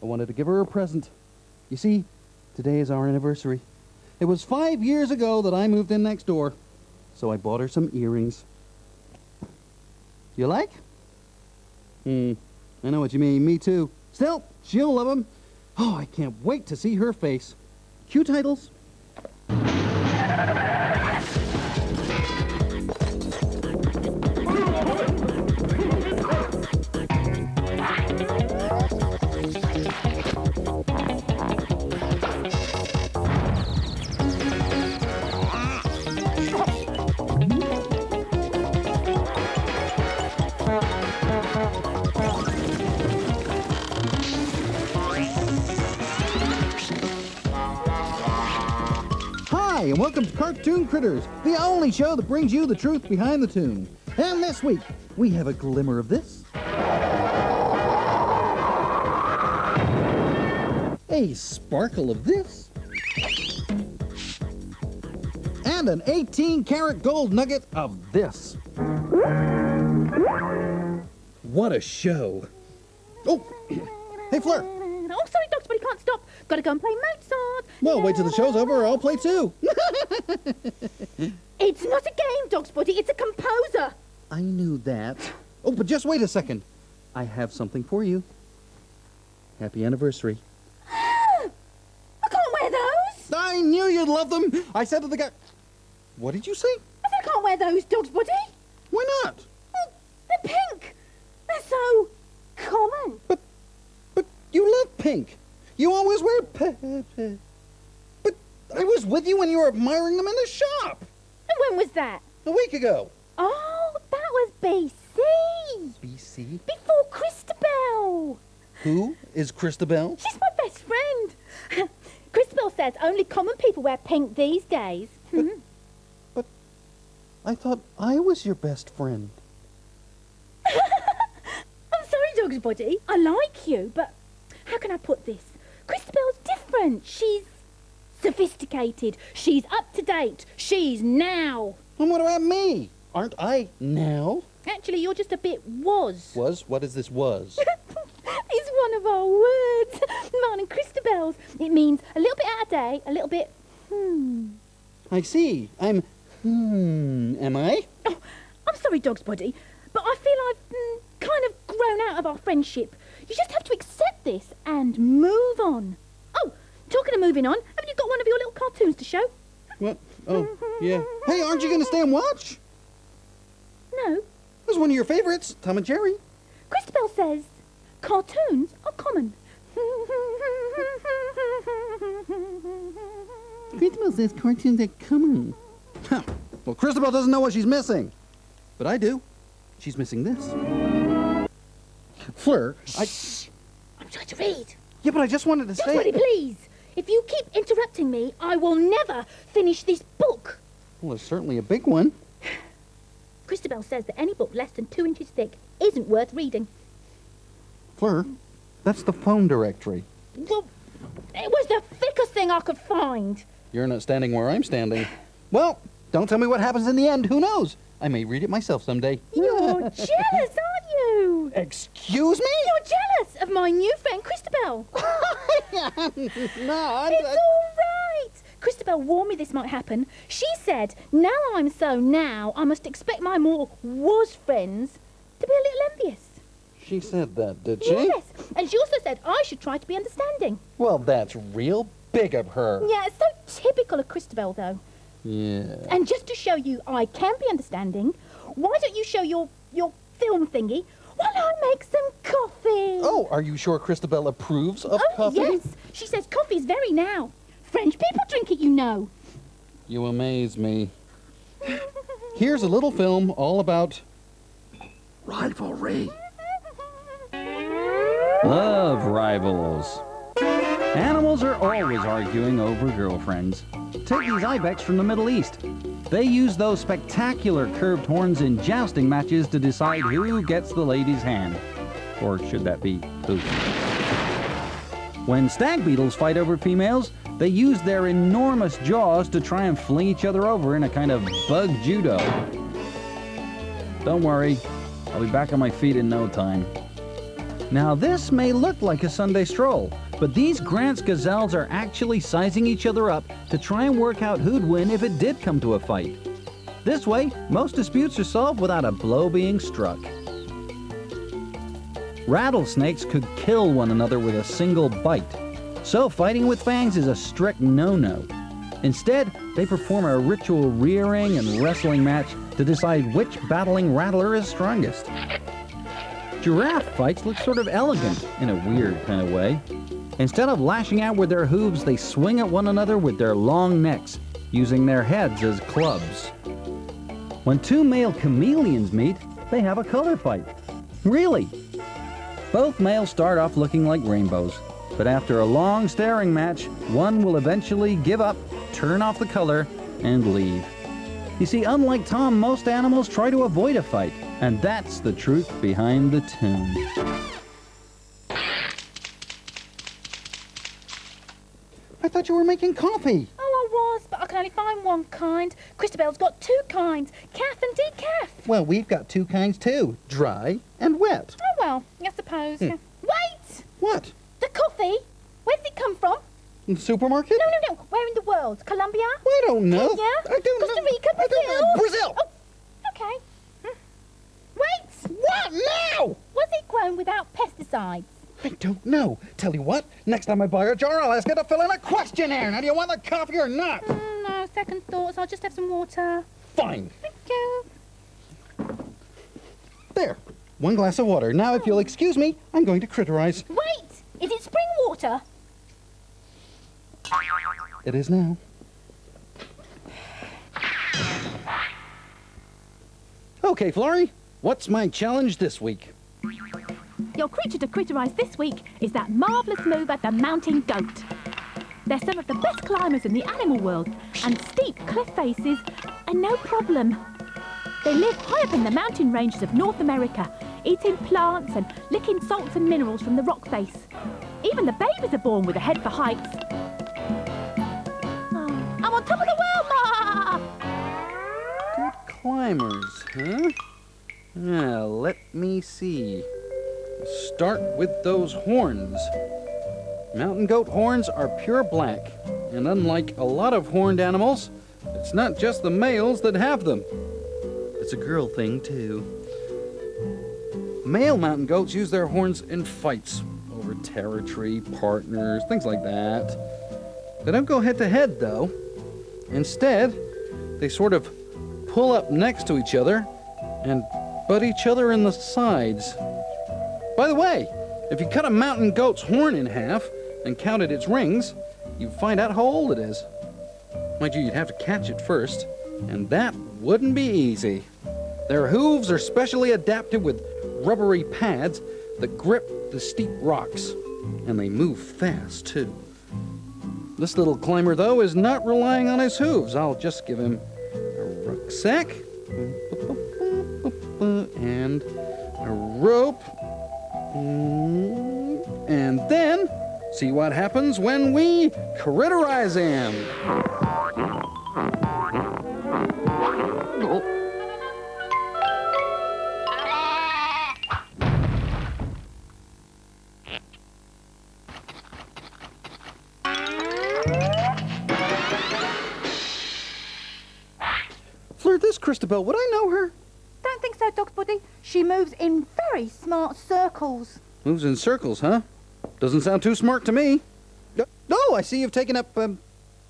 I wanted to give her a present. You see, today is our anniversary. It was 5 years ago that I moved in next door, so I bought her some earrings. You like? I know what you mean. Me too. Still, she'll love them. Oh, I can't wait to see her face. Cue titles. Hi, and welcome to Cartoon Critters, the only show that brings you the truth behind the tune. And this week, we have a glimmer of this, a sparkle of this, and an 18-karat gold nugget of this. What a show. Oh, hey, Fleur. Oh, sorry, Doctor, but he can't stop. Gotta go and play Mozart. Well, wait till the show's over or I'll play too. It's not a game, Dog's Body. It's a composer. I knew that. Oh, but just wait a second. I have something for you. Happy anniversary. I can't wear those. I knew you'd love them. I said to the guy... What did you say? I said I can't wear those, Dog's Body. Why not? Well, they're pink. They're so common. But you love pink. You always wear But I was with you when you were admiring them in the shop. And when was that? A week ago. Oh, that was BC. BC? Before Christabel. Who is Christabel? She's my best friend. Christabel says only common people wear pink these days. But I thought I was your best friend. I'm sorry, Dog's Body. I like you, but how can I put this? Christabel's different. She's sophisticated. She's up to date. She's now. And what about me? Aren't I now? Actually, you're just a bit was. Was? What is this was? It's one of our words. Mine and Christabel's. It means a little bit out of date, a little bit, I see. Am I? Oh, I'm sorry, Dog's Body, but I feel I've kind of grown out of our friendship. You just have to accept this and move on. Oh, talking of moving on, haven't you got one of your little cartoons to show? What? Oh, yeah. Hey, aren't you going to stay and watch? No. It was one of your favorites, Tom and Jerry. Christabel says cartoons are common. Christabel says cartoons are common. Huh. Well, Christabel doesn't know what she's missing. But I do. She's missing this. Fleur, I'm trying to read. Yeah, but I just wanted to say... Somebody, please. If you keep interrupting me, I will never finish this book. Well, it's certainly a big one. Christabel says that any book less than 2 inches thick isn't worth reading. Fleur, that's the phone directory. Well, it was the thickest thing I could find. You're not standing where I'm standing. Well, don't tell me what happens in the end. Who knows? I may read it myself someday. You're jealous, aren't you? Excuse me? You're jealous of my new friend, Christabel. No, It's all right. Christabel warned me this might happen. She said, now I'm so now, I must expect my more was friends to be a little envious. She said that, did she? Yes, and she also said I should try to be understanding. Well, that's real big of her. Yeah, it's so typical of Christabel, though. Yeah. And just to show you I can be understanding, why don't you show your film thingy while I make some coffee? Oh, are you sure Christabel approves of coffee? Yes. She says coffee's very now. French people drink it, you know. You amaze me. Here's a little film all about rivalry. Love rivals. Animals are always arguing over girlfriends. Take these ibex from the Middle East. They use those spectacular curved horns in jousting matches to decide who gets the lady's hand. Or should that be who? When stag beetles fight over females, they use their enormous jaws to try and fling each other over in a kind of bug judo. Don't worry, I'll be back on my feet in no time. Now this may look like a Sunday stroll, but these Grant's gazelles are actually sizing each other up to try and work out who'd win if it did come to a fight. This way, most disputes are solved without a blow being struck. Rattlesnakes could kill one another with a single bite, so fighting with fangs is a strict no-no. Instead, they perform a ritual rearing and wrestling match to decide which battling rattler is strongest. Giraffe fights look sort of elegant in a weird kind of way. Instead of lashing out with their hooves, they swing at one another with their long necks, using their heads as clubs. When two male chameleons meet, they have a color fight. Really? Both males start off looking like rainbows, but after a long staring match, one will eventually give up, turn off the color, and leave. You see, unlike Tom, most animals try to avoid a fight, and that's the truth behind the tune. I thought you were making coffee. Oh, I was, but I can only find one kind. Christabel's got two kinds, calf and decaf. Well, we've got two kinds too, dry and wet. Oh, well, I suppose. Wait! What? The coffee? Where did it come from? In the supermarket? No. Where in the world? Colombia? I don't know. Kenya? I don't Costa know. Rica? I don't know. Brazil! Oh, okay. Wait! What now? Was it grown without pesticides? I don't know. Tell you what, next time I buy a jar, I'll ask you to fill in a questionnaire. Now, do you want the coffee or not? No, second thoughts. I'll just have some water. Fine. Thank you. There. One glass of water. Now, if you'll excuse me, I'm going to critterize. Wait! Is it spring water? It is now. Okay, Florrie, what's my challenge this week? Your creature to critterize this week is that marvellous mover, the mountain goat. They're some of the best climbers in the animal world, and steep cliff faces are no problem. They live high up in the mountain ranges of North America, eating plants and licking salts and minerals from the rock face. Even the babies are born with a head for heights. Oh, I'm on top of the world, Ma! Good climbers, huh? Let me see. Start with those horns. Mountain goat horns are pure black, and unlike a lot of horned animals, it's not just the males that have them. It's a girl thing, too. Male mountain goats use their horns in fights over territory, partners, things like that. They don't go head-to-head, though. Instead, they sort of pull up next to each other and butt each other in the sides. By the way, if you cut a mountain goat's horn in half and counted its rings, you'd find out how old it is. Mind you, you'd have to catch it first, and that wouldn't be easy. Their hooves are specially adapted with rubbery pads that grip the steep rocks, and they move fast, too. This little climber, though, is not relying on his hooves. I'll just give him a rucksack and a rope. And then see what happens when we critterize him. Fleur, this Christabel, would I know her? Don't think so, Dog Buddy. She moves in very smart circles. Moves in circles, huh? Doesn't sound too smart to me. Oh, I see you've taken up,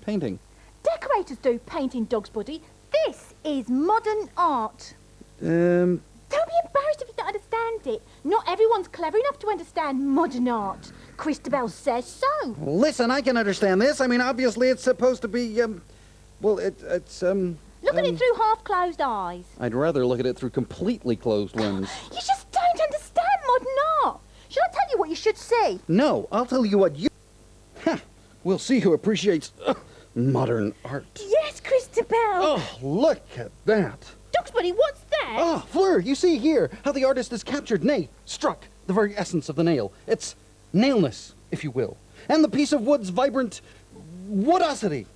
painting. Decorators do painting, Dog's Buddy. This is modern art. Don't be embarrassed if you don't understand it. Not everyone's clever enough to understand modern art. Christabel says so. Listen, I can understand this. I mean, obviously it's supposed to be, well, it's. Look at it through half-closed eyes. I'd rather look at it through completely closed ones. You just don't understand modern art. Shall I tell you what you should see? No, I'll tell you what you... Ha! We'll see who appreciates modern art. Yes, Christabel. Oh, look at that. Dog's Buddy, what's that? Oh, Fleur, you see here how the artist has captured, nay, struck the very essence of the nail. Its nailness, if you will, and the piece of wood's vibrant woodosity.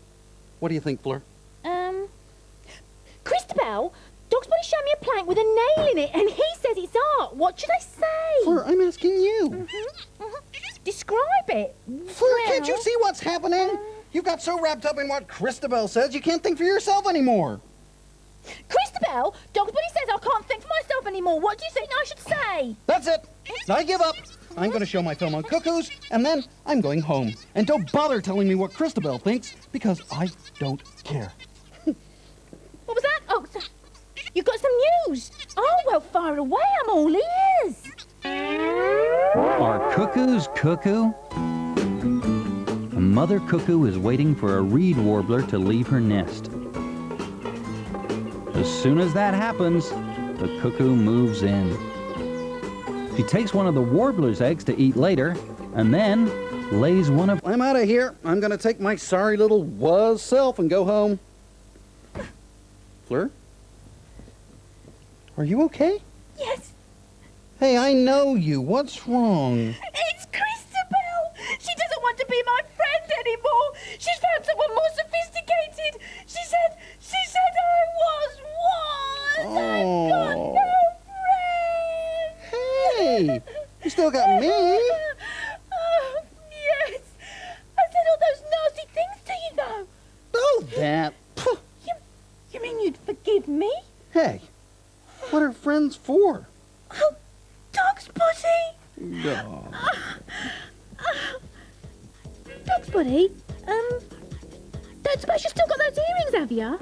What do you think, Fleur? Christabel, Dog's Buddy showed me a plank with a nail in it, and he says it's art. What should I say? Fleur, I'm asking you. Describe it. Fleur, can't you see what's happening? You got so wrapped up in what Christabel says, you can't think for yourself anymore. Christabel, Dog's Buddy says I can't think for myself anymore. What do you think I should say? That's it. I give up. I'm going to show my film on cuckoos, and then I'm going home. And don't bother telling me what Christabel thinks, because I don't care. What was that? Oh, so you got some news. Oh, well, fire away. I'm all ears. Are cuckoos cuckoo? A mother cuckoo is waiting for a reed warbler to leave her nest. As soon as that happens, the cuckoo moves in. She takes one of the warbler's eggs to eat later, and then lays one of... I'm out of here. I'm going to take my sorry little was self and go home. Fleur? Are you okay? Yes, Hey, I know you. What's wrong? it's Christabel. She doesn't want to be my friend anymore. She's found someone more sophisticated. She said I was one. I've got Oh. no friend. Hey, you still got me. Oh, yes. I said all those nasty things to you, though. Oh, that. Phew. You mean you'd forgive me? Hey, what are friends for? Oh, Dog's Buddy. No. Dog's Buddy, don't suppose you've still got those earrings, have you?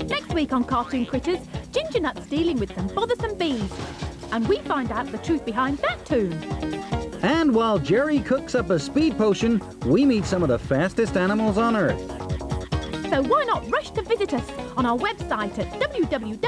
Next week on Cartoon Critters, Ginger Nut's dealing with some bothersome bees. And we find out the truth behind that tune. And while Jerry cooks up a speed potion, we meet some of the fastest animals on Earth. So why not rush to visit us on our website at www.bbc.co.uk/